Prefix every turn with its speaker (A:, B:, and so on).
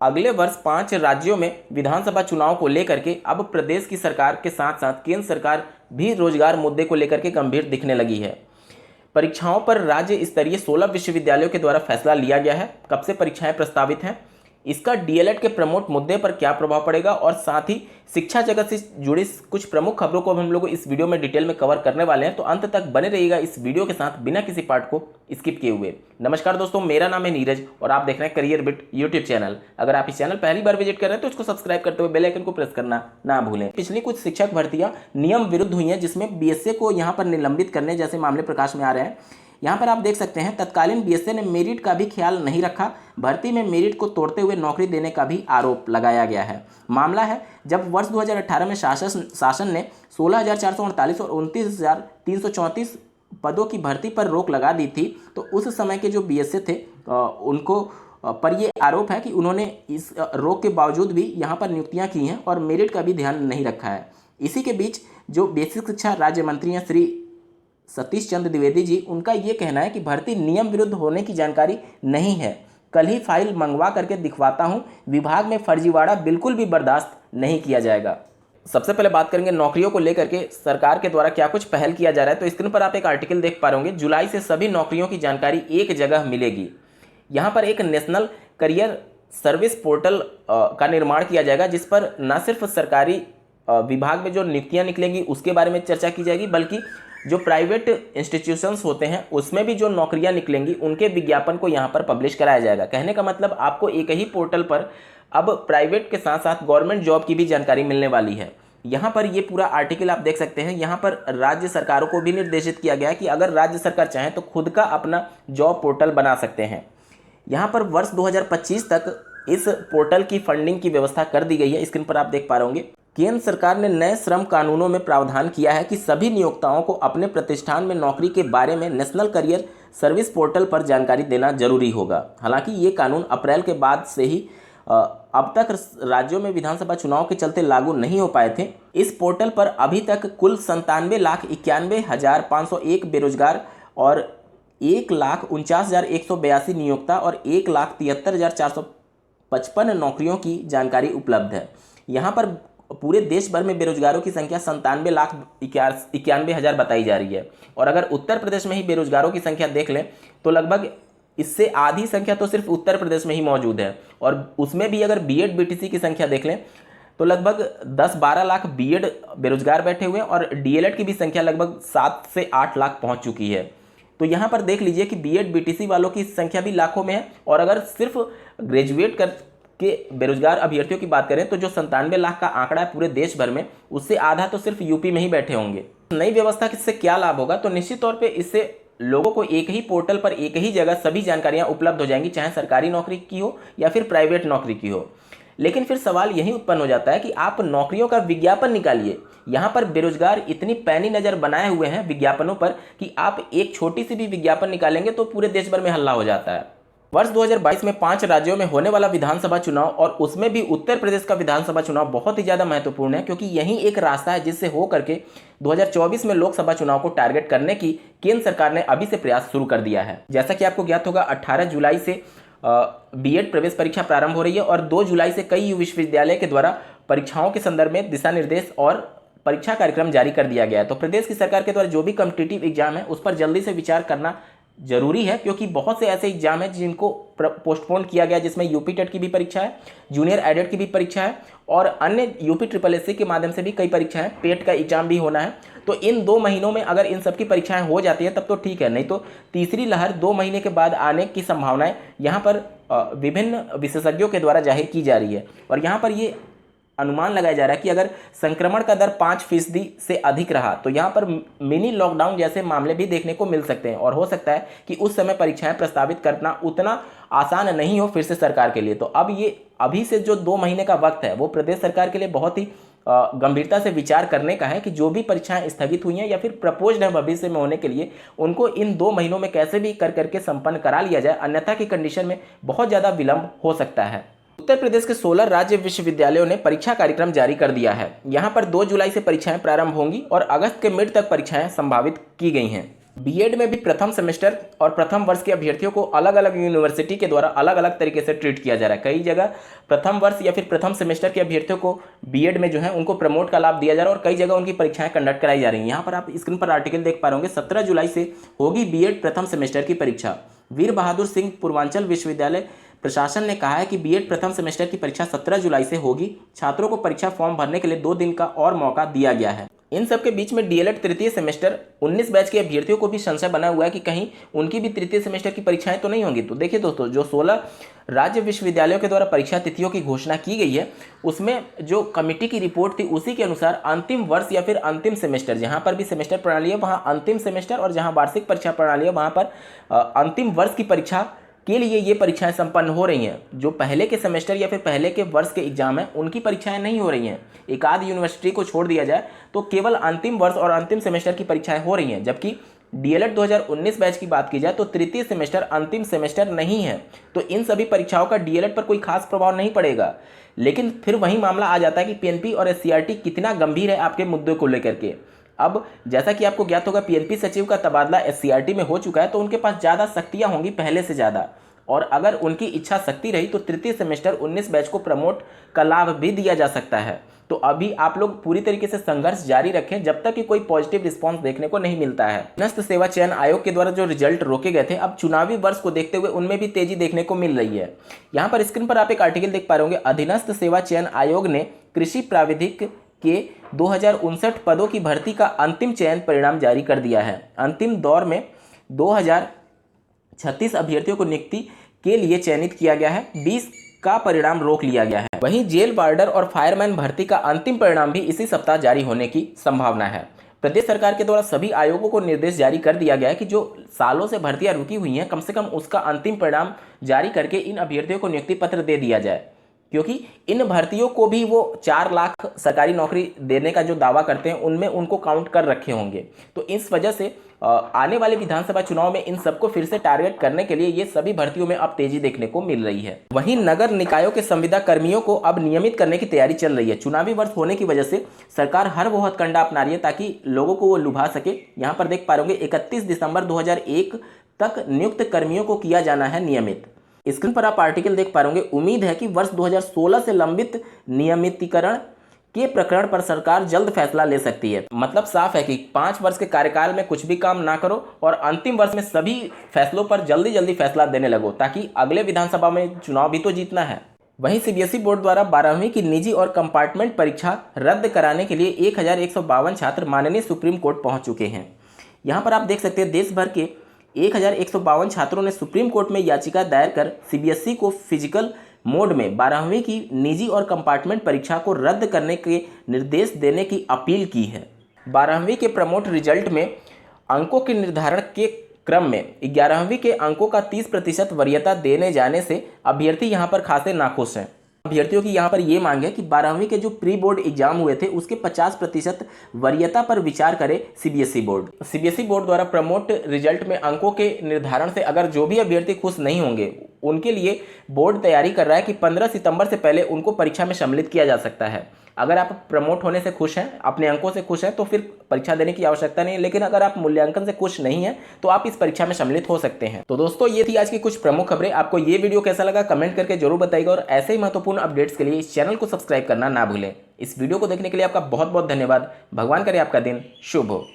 A: अगले वर्ष 5 राज्यों में विधानसभा चुनाव को लेकर के अब प्रदेश की सरकार के साथ साथ केंद्र सरकार भी रोजगार मुद्दे को लेकर के गंभीर दिखने लगी है। परीक्षाओं पर राज्य स्तरीय 16 विश्वविद्यालयों के द्वारा फैसला लिया गया है। कब से परीक्षाएं प्रस्तावित हैं, इसका डीएलएड के प्रमोट मुद्दे पर क्या प्रभाव पड़ेगा और साथ ही शिक्षा जगत से जुड़ी कुछ प्रमुख खबरों को हम लोग इस वीडियो में डिटेल में कवर करने वाले हैं। तो अंत तक बने रहिएगा इस वीडियो के साथ बिना किसी पार्ट को स्किप किए हुए। नमस्कार दोस्तों, मेरा नाम है नीरज और आप देख रहे हैं करियर बिट यूट्यूब चैनल। अगर आप इस चैनल पहली बार विजिट कर रहे हैं तो इसको सब्सक्राइब करते हुए बेल आइकन को प्रेस करना ना भूलें। पिछली कुछ शिक्षक भर्तियां नियम विरुद्ध हुई हैं, जिसमें बीएसए को यहां पर निलंबित करने जैसे मामले प्रकाश में आ रहे हैं। यहाँ पर आप देख सकते हैं तत्कालीन बीएसए ने मेरिट का भी ख्याल नहीं रखा। भर्ती में मेरिट को तोड़ते हुए नौकरी देने का भी आरोप लगाया गया है। मामला है जब वर्ष 2018 में शासन ने 16,448 और 29,334 पदों की भर्ती पर रोक लगा दी थी, तो उस समय के जो बीएसए थे उनको पर ये आरोप है कि उन्होंने इस रोक के बावजूद भी यहाँ पर नियुक्तियाँ की हैं और मेरिट का भी ध्यान नहीं रखा है। इसी के बीच जो बेसिक शिक्षा राज्य मंत्री हैं श्री सतीश चंद्र द्विवेदी जी, उनका ये कहना है कि भर्ती नियम विरुद्ध होने की जानकारी नहीं है। कल ही फाइल मंगवा करके दिखवाता हूं, विभाग में फर्जीवाड़ा बिल्कुल भी बर्दाश्त नहीं किया जाएगा। सबसे पहले बात करेंगे नौकरियों को लेकर के सरकार के द्वारा क्या कुछ पहल किया जा रहा है। तो स्क्रीन पर आप एक आर्टिकल देख पा रहे होंगे, जुलाई से सभी नौकरियों की जानकारी एक जगह मिलेगी। यहाँ पर एक नेशनल करियर सर्विस पोर्टल का निर्माण किया जाएगा, जिस पर न सिर्फ सरकारी विभाग में जो नियुक्तियाँ निकलेंगी उसके बारे में चर्चा की जाएगी, बल्कि जो प्राइवेट इंस्टीट्यूशंस होते हैं उसमें भी जो नौकरियां निकलेंगी उनके विज्ञापन को यहां पर पब्लिश कराया जाएगा। कहने का मतलब आपको एक ही पोर्टल पर अब प्राइवेट के साथ साथ गवर्नमेंट जॉब की भी जानकारी मिलने वाली है। यहां पर ये पूरा आर्टिकल आप देख सकते हैं। यहां पर राज्य सरकारों को भी निर्देशित किया गया है कि अगर राज्य सरकार चाहे तो खुद का अपना जॉब पोर्टल बना सकते हैं। यहाँ पर वर्ष 2025 तक इस पोर्टल की फंडिंग की व्यवस्था कर दी गई है। स्क्रीन पर आप देख पा रहे होंगे, केंद्र सरकार ने नए श्रम कानूनों में प्रावधान किया है कि सभी नियोक्ताओं को अपने प्रतिष्ठान में नौकरी के बारे में नेशनल करियर सर्विस पोर्टल पर जानकारी देना जरूरी होगा। हालांकि ये कानून अप्रैल के बाद से ही अब तक राज्यों में विधानसभा चुनाव के चलते लागू नहीं हो पाए थे। इस पोर्टल पर अभी तक कुल 97,91,501 बेरोजगार और 1,49,182 नियोक्ता और 1,73,455 नौकरियों की जानकारी उपलब्ध है। यहाँ पर पूरे देश भर में बेरोजगारों की संख्या 97,91,000 बताई जा रही है। और अगर उत्तर प्रदेश में ही बेरोजगारों की संख्या देख लें तो लगभग इससे आधी संख्या तो सिर्फ उत्तर प्रदेश में ही मौजूद है। और उसमें भी अगर बीएड बीटीसी की संख्या देख लें तो लगभग 10-12 लाख बीएड बेरोजगार बैठे हुए हैं और डीएलएड की भी संख्या लगभग 7 से 8 लाख पहुंच चुकी है। तो यहाँ पर देख लीजिए कि बीएड बीटीसी वालों की संख्या भी लाखों में है। और अगर सिर्फ ग्रेजुएट कर के बेरोजगार अभ्यर्थियों की बात करें तो जो 97 लाख का आंकड़ा है पूरे देश भर में, उससे आधा तो सिर्फ यूपी में ही बैठे होंगे। नई व्यवस्था से क्या लाभ होगा, तो निश्चित तौर पे इससे लोगों को एक ही पोर्टल पर एक ही जगह सभी जानकारियां उपलब्ध हो जाएंगी, चाहे सरकारी नौकरी की हो या फिर प्राइवेट नौकरी की हो। लेकिन फिर सवाल यही उत्पन्न हो जाता है कि आप नौकरियों का विज्ञापन निकालिए। यहाँ पर बेरोजगार इतनी पैनी नज़र बनाए हुए हैं विज्ञापनों पर कि आप एक छोटी सी भी विज्ञापन निकालेंगे तो पूरे देश भर में हल्ला हो जाता है। वर्ष 2022 में 5 राज्यों में होने वाला विधानसभा चुनाव और उसमें भी उत्तर प्रदेश का विधानसभा चुनाव बहुत ही ज़्यादा महत्वपूर्ण है, क्योंकि यही एक रास्ता है जिससे हो करके 2024 में लोकसभा चुनाव को टारगेट करने की केंद्र सरकार ने अभी से प्रयास शुरू कर दिया है। जैसा कि आपको ज्ञात होगा, 18 जुलाई से बीएड प्रवेश परीक्षा प्रारंभ हो रही है और 2 जुलाई से कई विश्वविद्यालय के द्वारा परीक्षाओं के संदर्भ में दिशा निर्देश और परीक्षा कार्यक्रम जारी कर दिया गया है। तो प्रदेश की सरकार के द्वारा जो भी कॉम्पिटिटिव एग्जाम है उस पर जल्दी से विचार करना जरूरी है, क्योंकि बहुत से ऐसे एग्जाम हैं जिनको पोस्टपोन किया गया, जिसमें यूपी टेट की भी परीक्षा है, जूनियर एडेड की भी परीक्षा है और अन्य यूपी SSSC के माध्यम से भी कई परीक्षाएं, पेट का एग्जाम भी होना है। तो इन 2 महीनों में अगर इन सब की परीक्षाएं हो जाती है तब तो ठीक है, नहीं तो तीसरी लहर 2 महीने के बाद आने की संभावनाएं यहाँ पर विभिन्न विशेषज्ञों के द्वारा जाहिर की जा रही है। और यहाँ पर ये अनुमान लगाया जा रहा है कि अगर संक्रमण का दर 5% से अधिक रहा तो यहाँ पर मिनी लॉकडाउन जैसे मामले भी देखने को मिल सकते हैं और हो सकता है कि उस समय परीक्षाएं प्रस्तावित करना उतना आसान नहीं हो फिर से सरकार के लिए। तो अब ये अभी से जो 2 महीने का वक्त है वो प्रदेश सरकार के लिए बहुत ही गंभीरता से विचार करने का है कि जो भी परीक्षाएं स्थगित हुई हैं या फिर प्रपोज्ड है भविष्य में होने के लिए, उनको इन 2 महीनों में कैसे भी कर करके संपन्न करा लिया जाए, अन्यथा की कंडीशन में बहुत ज़्यादा विलंब हो सकता है। उत्तर प्रदेश के 16 राज्य विश्वविद्यालयों ने परीक्षा कार्यक्रम जारी कर दिया है। यहाँ पर 2 जुलाई से परीक्षाएं प्रारंभ होंगी और अगस्त के मिड तक परीक्षाएं संभावित की गई हैं। बीएड में भी प्रथम सेमेस्टर और प्रथम वर्ष के अभ्यर्थियों को अलग अलग यूनिवर्सिटी के द्वारा अलग अलग तरीके से ट्रीट किया जा रहा है। कई जगह प्रथम वर्ष या फिर प्रथम सेमेस्टर के अभ्यर्थियों को बीएड में जो है उनको प्रमोट का लाभ दिया जा रहा है और कई जगह उनकी परीक्षाएं कंडक्ट कराई जा रही हैं। यहाँ पर आप स्क्रीन पर आर्टिकल देख पा रहे होंगे, 17 जुलाई से होगी बीएड प्रथम सेमेस्टर की परीक्षा। वीर बहादुर सिंह पूर्वांचल विश्वविद्यालय प्रशासन ने कहा है कि बीएड प्रथम सेमेस्टर की परीक्षा 17 जुलाई से होगी। छात्रों को परीक्षा फॉर्म भरने के लिए 2 दिन का और मौका दिया गया है। इन सब के बीच में डीएलएड तृतीय सेमेस्टर 19 बैच के अभ्यर्थियों को भी संशय बना हुआ है कि कहीं उनकी भी तृतीय सेमेस्टर की परीक्षाएं तो नहीं होंगी। तो देखिए दोस्तों, जो 16 राज्य विश्वविद्यालयों के द्वारा परीक्षा तिथियों की घोषणा की गई है, उसमें जो कमेटी की रिपोर्ट थी उसी के अनुसार अंतिम वर्ष या फिर अंतिम सेमेस्टर, जहां पर भी सेमेस्टर प्रणाली है वहां अंतिम सेमेस्टर, और जहां वार्षिक परीक्षा प्रणाली है वहां पर अंतिम वर्ष की परीक्षा के लिए ये परीक्षाएं संपन्न हो रही हैं। जो पहले के सेमेस्टर या फिर पहले के वर्ष के एग्जाम हैं उनकी परीक्षाएं नहीं हो रही हैं। एक आध यूनिवर्सिटी को छोड़ दिया जाए तो केवल अंतिम वर्ष और अंतिम सेमेस्टर की परीक्षाएं हो रही हैं। जबकि डीएलएड 2019 बैच की बात की जाए तो तृतीय सेमेस्टर अंतिम सेमेस्टर नहीं है, तो इन सभी परीक्षाओं का डीएलएड पर कोई खास प्रभाव नहीं पड़ेगा। लेकिन फिर वही मामला आ जाता है कि पीएनपी और एससीईआरटी कितना गंभीर है आपके मुद्दे को लेकर के। अब जैसा कि आपको ज्ञात होगा, पीएनपी सचिव का तबादला एससीईआरटी में हो चुका है, तो उनके पास ज़्यादा शक्तियाँ होंगी पहले से ज़्यादा, और अगर उनकी इच्छा शक्ति रही तो तृतीय सेमेस्टर 19 बैच को प्रमोट का लाभ भी दिया जा सकता है। तो अभी आप लोग पूरी तरीके से संघर्ष जारी रखें जब तक कि कोई पॉजिटिव रिस्पांस देखने को नहीं मिलता है। अधीनस्थ सेवा चयन आयोग के द्वारा जो रिजल्ट रोके गए थे, अब चुनावी वर्ष को देखते हुए उनमें भी तेजी देखने को मिल रही है। यहाँ पर स्क्रीन पर आप एक आर्टिकल देख पा रहे होंगे, अधीनस्थ सेवा चयन आयोग ने कृषि प्राविधिक के 2059 पदों की भर्ती का अंतिम चयन परिणाम जारी कर दिया है। अंतिम दौर में 2036 अभ्यर्थियों को नियुक्ति के लिए चयनित किया गया है, 20 का परिणाम रोक लिया गया है। वहीं जेल वार्डर और फायरमैन भर्ती का अंतिम परिणाम भी इसी सप्ताह जारी होने की संभावना है। प्रदेश सरकार के द्वारा सभी आयोगों को निर्देश जारी कर दिया गया है कि जो सालों से भर्तियां रुकी हुई हैं, कम से कम उसका अंतिम परिणाम जारी करके इन अभ्यर्थियों को नियुक्ति पत्र दे दिया जाए, क्योंकि इन भर्तियों को भी वो 4 लाख सरकारी नौकरी देने का जो दावा करते हैं उनमें उनको काउंट कर रखे होंगे। तो इस वजह से आने वाले विधानसभा चुनाव में इन सबको फिर से टारगेट करने के लिए ये सभी भर्तियों में अब तेजी देखने को मिल रही है। वहीं नगर निकायों के संविदा कर्मियों को अब नियमित करने की तैयारी चल रही है। चुनावी वर्ष होने की वजह से सरकार हर वो हथकंडा अपना रही है ताकि लोगों को वो लुभा सके। यहाँ पर देख पा रहे होंगे 31 दिसंबर 2001 तक नियुक्त कर्मियों को किया जाना है नियमित। स्क्रीन पर आप आर्टिकल देख पा रहे होंगे, उम्मीद है कि वर्ष 2016 से लंबित नियमितीकरण के प्रकरण पर सरकार जल्द फैसला ले सकती है। मतलब साफ है कि 5 वर्ष के कार्यकाल में कुछ भी काम ना करो और अंतिम वर्ष में सभी फैसलों पर जल्दी जल्दी फैसला देने लगो, ताकि अगले विधानसभा में चुनाव भी तो जीतना है। वहीं सीबीएसई बोर्ड द्वारा 12वीं की निजी और कंपार्टमेंट परीक्षा रद्द कराने के लिए 1152 छात्र माननीय सुप्रीम कोर्ट पहुंच चुके हैं। यहाँ पर आप देख सकते हैं देश भर के 1152 छात्रों ने सुप्रीम कोर्ट में याचिका दायर कर सीबीएसई को फिजिकल मोड में 12वीं की निजी और कंपार्टमेंट परीक्षा को रद्द करने के निर्देश देने की अपील की है। 12वीं के प्रमोट रिजल्ट में अंकों के निर्धारण के क्रम में 11वीं के अंकों का 30% वरीयता देने जाने से अभ्यर्थी यहां पर खासे नाखुश हैं। अभ्यर्थियों की यहां पर यह मांग है कि 12वीं के जो प्री बोर्ड एग्जाम हुए थे उसके 50% वरीयता पर विचार करे सीबीएसई बोर्ड। सीबीएसई बोर्ड द्वारा प्रमोट रिजल्ट में अंकों के निर्धारण से अगर जो भी अभ्यर्थी खुश नहीं होंगे उनके लिए बोर्ड तैयारी कर रहा है कि 15 सितंबर से पहले उनको परीक्षा में सम्मिलित किया जा सकता है। अगर आप प्रमोट होने से खुश हैं, अपने अंकों से खुश हैं, तो फिर परीक्षा देने की आवश्यकता नहीं है। लेकिन अगर आप मूल्यांकन से खुश नहीं हैं तो आप इस परीक्षा में सम्मिलित हो सकते हैं। तो दोस्तों, ये थी आज की कुछ प्रमुख खबरें। आपको ये वीडियो कैसा लगा कमेंट करके जरूर बताइएगा और ऐसे ही महत्वपूर्ण अपडेट्स के लिए इस चैनल को सब्सक्राइब करना ना भूलें। इस वीडियो को देखने के लिए आपका बहुत बहुत धन्यवाद। भगवान करे आपका दिन शुभ हो।